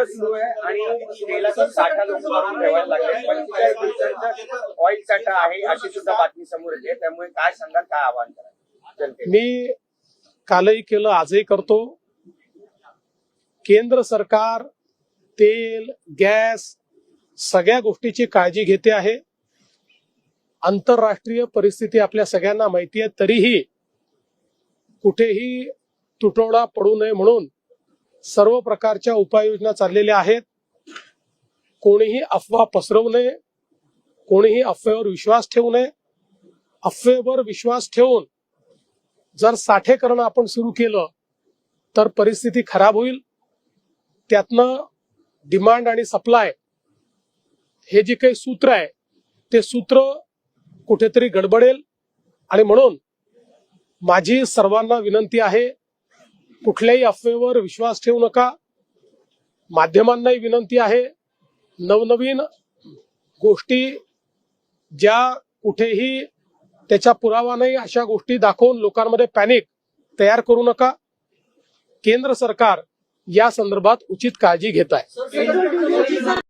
सुरू आहे आणि तेलाचा साठा लोक करून ठेवायला लागले. 45 दिवसांचा ऑइल साठा आहे अशी सुद्धा बातमी समोर येते. त्यामुळे काय सांगाल, काय आवाहन कराल? मी कालही केलं, आजही करतो. केंद्र सरकार तेल, गॅस सगळ्या गोष्टीची काळजी घेते आहे. आंतरराष्ट्रीय परिस्थिती आपल्या सगळ्यांना माहिती आहे, तरीही कुठेही तुटवडा पडू नये म्हणून सर्व प्रकारच्या उपाययोजना चाललेल्या आहेत. कोणीही अफवा पसरवू नये, कोणीही अफवेवर विश्वास ठेवू नये. अफवेवर विश्वास ठेवून जर साठेकरण आपण सुरू केलं तर परिस्थिती खराब होईल. त्यातनं डिमांड आणि सप्लाय हे जे काही सूत्र आहे ते सूत्र कुठेतरी गडबडेल. आणि म्हणून माझी सर्वांना विनंती आहे, कुठल्याही अफवेवर विश्वास ठेवू नका. माध्यमांनाही विनंती आहे, नवनवीन गोष्टी ज्या कुठेही त्याचा पुरावा नाही अशा गोष्टी दाखवून लोकांमध्ये पॅनिक तयार करू नका. केंद्र सरकार या संदर्भात उचित काळजी घेत आहे.